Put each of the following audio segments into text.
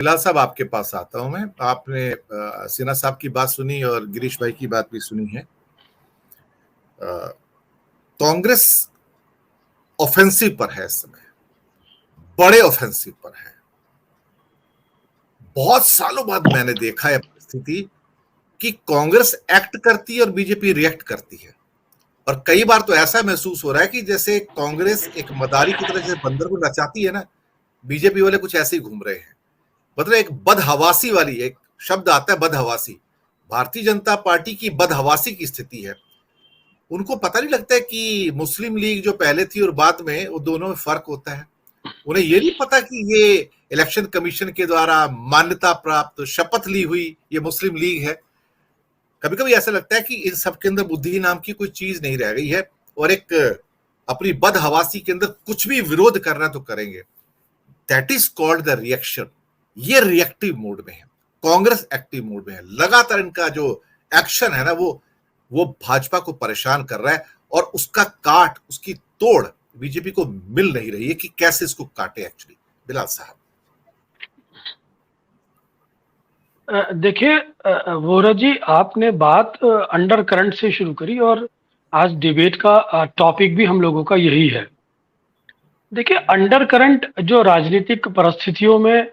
बिलाल साहब, आपके पास आता हूं मैं। आपने सिन्हा साहब की बात सुनी और गिरीश भाई की बात भी सुनी है। कांग्रेस ऑफेंसिव पर है इस समय, बड़े ऑफेंसिव पर है। बहुत सालों बाद मैंने देखा है परिस्थिति कि कांग्रेस एक्ट करती है और बीजेपी रिएक्ट करती है। और कई बार तो ऐसा महसूस हो रहा है कि जैसे कांग्रेस एक मदारी की तरह जैसे बंदर को नचाती है ना, बीजेपी वाले कुछ ऐसे ही घूम रहे हैं। मतलब एक बदहवासी वाली एक शब्द आता है, बदहवासी। भारतीय जनता पार्टी की बदहवासी की स्थिति है। उनको पता नहीं लगता है कि मुस्लिम लीग जो पहले थी और बाद में, वो दोनों में फर्क होता है। उन्हें ये नहीं पता कि ये इलेक्शन कमीशन के द्वारा मान्यता प्राप्त शपथ ली हुई ये मुस्लिम लीग है। कभी कभी ऐसा लगता है कि इन सब के अंदर बुद्धि नाम की कोई चीज नहीं रह गई है, और एक अपनी बदहवासी के अंदर कुछ भी विरोध करना तो करेंगे। That is called the reaction. ये रिएक्टिव मोड में है, कांग्रेस एक्टिव मोड में है। लगातार इनका जो एक्शन है ना, वो भाजपा को परेशान कर रहा है, और उसका काट, उसकी तोड़ बीजेपी को मिल नहीं रही है कि कैसे इसको काटे एक्चुअली। बिलाल साहब, देखिए वोरा जी, आपने बात अंडर करंट से शुरू करी और आज डिबेट का टॉपिक भी हम लोगों का यही है। देखिए, अंडर करंट जो राजनीतिक परिस्थितियों में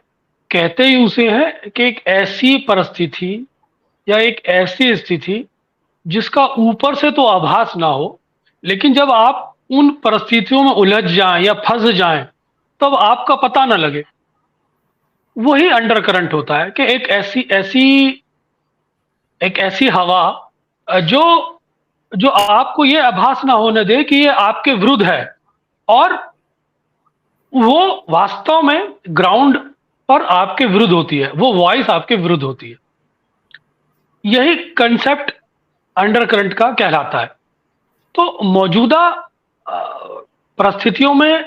कहते ही उसे है कि एक ऐसी परिस्थिति या एक ऐसी स्थिति जिसका ऊपर से तो आभास ना हो, लेकिन जब आप उन परिस्थितियों में उलझ जाएं या फंस जाएं तब आपका पता ना लगे, वही अंडर करंट होता है कि एक ऐसी हवा जो जो आपको ये आभास ना होने दे कि ये आपके विरुद्ध है, और वो वास्तव में ग्राउंड पर आपके विरुद्ध होती है, वो वॉइस आपके विरुद्ध होती है। यही कंसेप्ट अंडर करंट का कहलाता है। तो मौजूदा परिस्थितियों में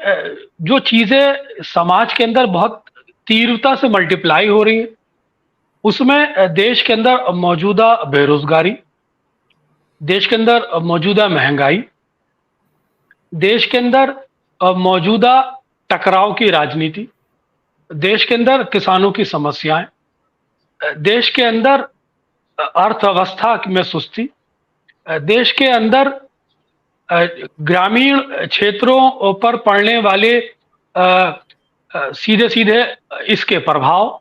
जो चीजें समाज के अंदर बहुत तीव्रता से मल्टीप्लाई हो रही है, उसमें देश के अंदर मौजूदा बेरोजगारी, देश के अंदर मौजूदा महंगाई, देश के अंदर मौजूदा टकराव की राजनीति, देश के अंदर किसानों की समस्याएं, देश के अंदर अर्थव्यवस्था में सुस्ती, देश के अंदर ग्रामीण क्षेत्रों पर पड़ने वाले सीधे सीधे इसके प्रभाव,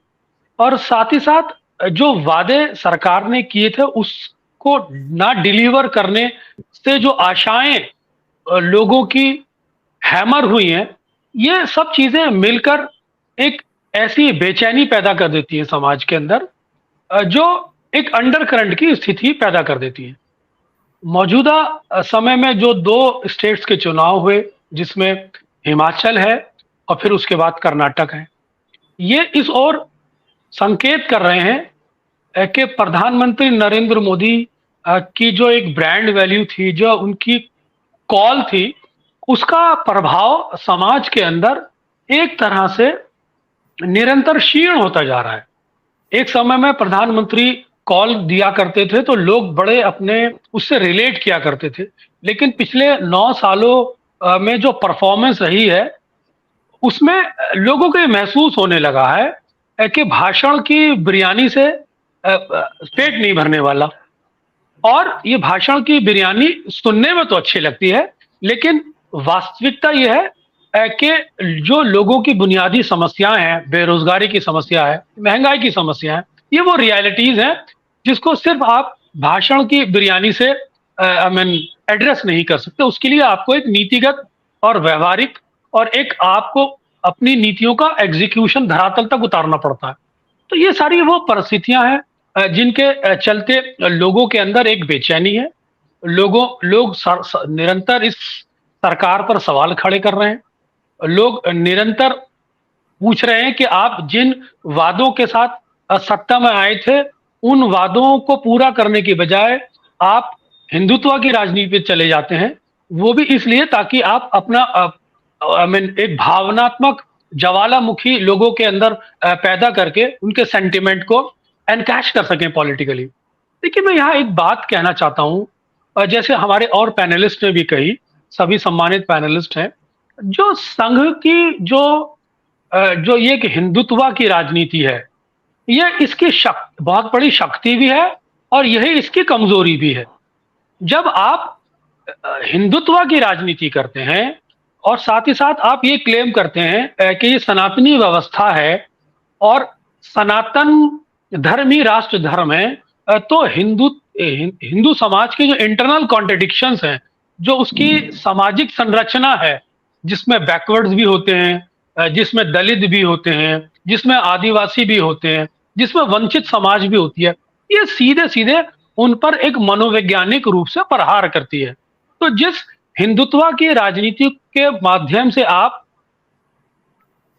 और साथ ही साथ जो वादे सरकार ने किए थे उसको ना डिलीवर करने से जो आशाएं लोगों की हैमर हुई हैं, ये सब चीजें मिलकर एक ऐसी बेचैनी पैदा कर देती है समाज के अंदर, जो एक अंडर करंट की स्थिति पैदा कर देती है। मौजूदा समय में जो दो स्टेट्स के चुनाव हुए, जिसमें हिमाचल है और फिर उसके बाद कर्नाटक है, ये इस ओर संकेत कर रहे हैं कि प्रधानमंत्री नरेंद्र मोदी की जो एक ब्रांड वैल्यू थी, जो उनकी कॉल थी, उसका प्रभाव समाज के अंदर एक तरह से निरंतर क्षीण होता जा रहा है। एक समय में प्रधानमंत्री कॉल दिया करते थे तो लोग बड़े अपने उससे रिलेट किया करते थे, लेकिन पिछले 9 सालों में जो परफॉर्मेंस रही है, उसमें लोगों को ये महसूस होने लगा है कि भाषण की बिरयानी से पेट नहीं भरने वाला। और ये भाषण की बिरयानी सुनने में तो अच्छी लगती है, लेकिन वास्तविकता ये है कि जो लोगों की बुनियादी समस्याएं हैं, बेरोजगारी की समस्या है, महंगाई की समस्या है, ये वो रियलिटीज हैं जिसको सिर्फ आप भाषण की बिरयानी से एड्रेस नहीं कर सकते। उसके लिए आपको एक नीतिगत और व्यवहारिक और एक आपको अपनी नीतियों का एग्जीक्यूशन धरातल तक उतारना पड़ता है। तो ये सारी वो परिस्थितियां हैं जिनके चलते लोगों के अंदर एक बेचैनी है। लोग निरंतर इस सरकार पर सवाल खड़े कर रहे हैं। लोग निरंतर पूछ रहे हैं कि आप जिन वादों के साथ सत्ता में आए थे, उन वादों को पूरा करने की बजाय आप हिंदुत्व की राजनीति पे चले जाते हैं। वो भी इसलिए ताकि आप अपना एक भावनात्मक ज्वालामुखी लोगों के अंदर पैदा करके उनके सेंटिमेंट को एनकैश कर सकें पॉलिटिकली। देखिए, मैं यहाँ एक बात कहना चाहता हूँ, जैसे हमारे और पैनलिस्ट ने भी कही, सभी सम्मानित पैनलिस्ट हैं, जो संघ की जो ये एक हिंदुत्व की राजनीति है, ये इसकी बहुत बड़ी शक्ति भी है और यही इसकी कमजोरी भी है। जब आप हिंदुत्व की राजनीति करते हैं और साथ ही साथ आप ये क्लेम करते हैं कि ये सनातनी व्यवस्था है और सनातन धर्म ही राष्ट्र धर्म है, तो हिंदू समाज के जो इंटरनल कॉन्ट्रडिक्शंस हैं, जो उसकी सामाजिक संरचना है, जिसमें बैकवर्ड्स भी होते हैं, जिसमें दलित भी होते हैं, जिसमें आदिवासी भी होते हैं, जिसमें वंचित समाज भी होती है, ये सीधे सीधे उन पर एक मनोवैज्ञानिक रूप से प्रहार करती है। तो जिस हिंदुत्व की राजनीति के माध्यम से आप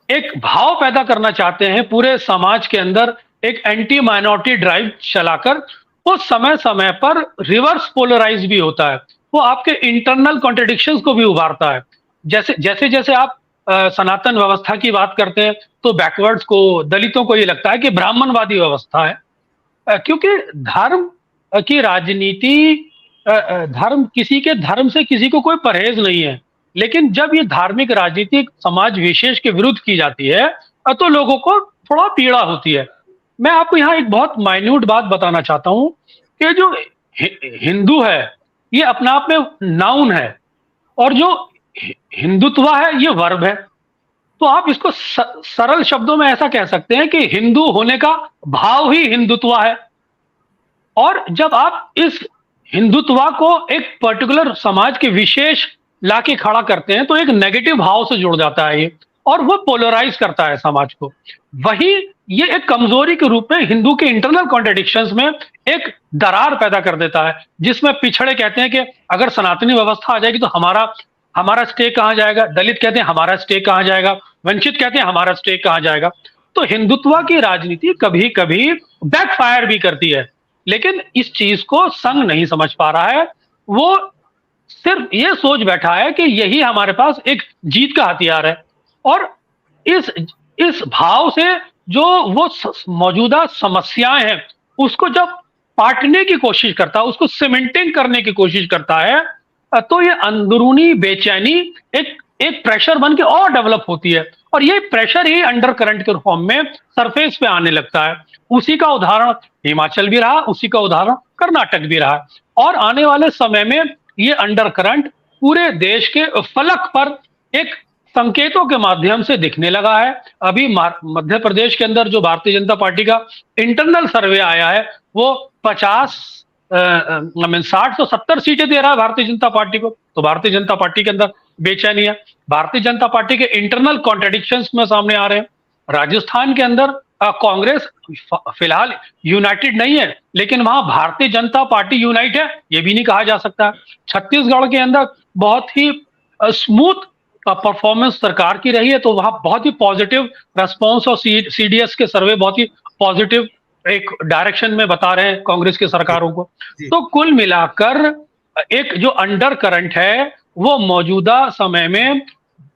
एक भाव पैदा करना चाहते हैं पूरे समाज के अंदर, एक एंटी माइनॉरिटी ड्राइव चलाकर, वो समय समय पर रिवर्स पोलराइज भी होता है। वो आपके इंटरनल कॉन्ट्रडिक्शंस को भी उभारता है। जैसे जैसे आप सनातन व्यवस्था की बात करते हैं तो बैकवर्ड्स को, दलितों को ये लगता है कि ब्राह्मणवादी व्यवस्था है, क्योंकि धर्म की राजनीति, धर्म, किसी के धर्म से किसी को कोई परहेज नहीं है, लेकिन जब ये धार्मिक राजनीति समाज विशेष के विरुद्ध की जाती है तो लोगों को थोड़ा पीड़ा होती है। मैं आपको यहाँ एक बहुत माइन्यूट बात बताना चाहता हूँ कि जो हिंदू है ये अपने आप में नाउन है और जो हिंदुत्व है ये वर्ब है। तो आप इसको सरल शब्दों में ऐसा कह सकते हैं कि हिंदू होने का भाव ही हिंदुत्व है। और जब आप इस हिंदुत्व को एक पर्टिकुलर समाज के विशेष लाके खड़ा करते हैं तो एक नेगेटिव भाव से जुड़ जाता है ये, और वो पोलराइज करता है समाज को। वही ये एक कमजोरी के रूप में हिंदू के इंटरनल कॉन्ट्रडिक्शंस में एक दरार पैदा कर देता है, जिसमें पिछड़े कहते हैं कि अगर सनातनी व्यवस्था आ जाएगी तो हमारा स्टेक कहां जाएगा, दलित कहते हैं हमारा स्टेक कहां जाएगा, वंचित कहते हैं हमारा स्टेक कहां जाएगा। तो हिंदुत्व की राजनीति कभी कभी बैकफायर भी करती है, लेकिन इस चीज को संघ नहीं समझ पा रहा है। वो सिर्फ ये सोच बैठा है कि यही हमारे पास एक जीत का हथियार है, और इस भाव से जो वो मौजूदा समस्याएं हैं उसको जब पाटने की कोशिश करता है, उसको सीमेंटिंग करने की कोशिश करता है, तो ये अंदरूनी बेचैनी एक प्रेशर बन के और डेवलप होती है, और ये प्रेशर ही अंडर करंट के फॉर्म में सरफेस पे आने लगता है। उसी का उदाहरण हिमाचल भी रहा, उसी का उदाहरण कर्नाटक भी रहा, और आने वाले समय में ये अंडर करंट पूरे देश के फलक पर एक संकेतों के माध्यम से दिखने लगा है। अभी मध्य प्रदेश के अंदर जो भारतीय जनता पार्टी का इंटरनल सर्वे आया है वो 60 से 70 सीटें दे रहा है भारतीय जनता पार्टी को। तो भारतीय जनता पार्टी के अंदर बेचैनी है। भारतीय जनता पार्टी के इंटरनल कॉन्ट्रडिक्शंस में सामने आ रहे हैं। राजस्थान के अंदर कांग्रेस फिलहाल यूनाइटेड नहीं है, लेकिन वहां भारतीय जनता पार्टी यूनाइट है, ये भी नहीं कहा जा सकता। छत्तीसगढ़ के अंदर बहुत ही स्मूथ परफॉर्मेंस सरकार की रही है, तो वहां बहुत ही पॉजिटिव रेस्पॉन्स, और सीडीएस के सर्वे बहुत ही पॉजिटिव एक डायरेक्शन में बता रहे हैं कांग्रेस की सरकारों को। तो कुल मिलाकर एक जो अंडर करंट है वो मौजूदा समय में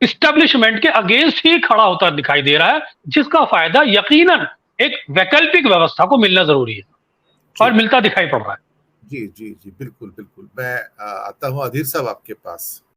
इस्टेब्लिशमेंट के अगेंस्ट ही खड़ा होता दिखाई दे रहा है, जिसका फायदा यकीनन एक वैकल्पिक व्यवस्था को मिलना जरूरी है, और मिलता दिखाई पड़ रहा है। जी जी जी, बिल्कुल बिल्कुल। मैं आता हूं अधीर साहब आपके पास।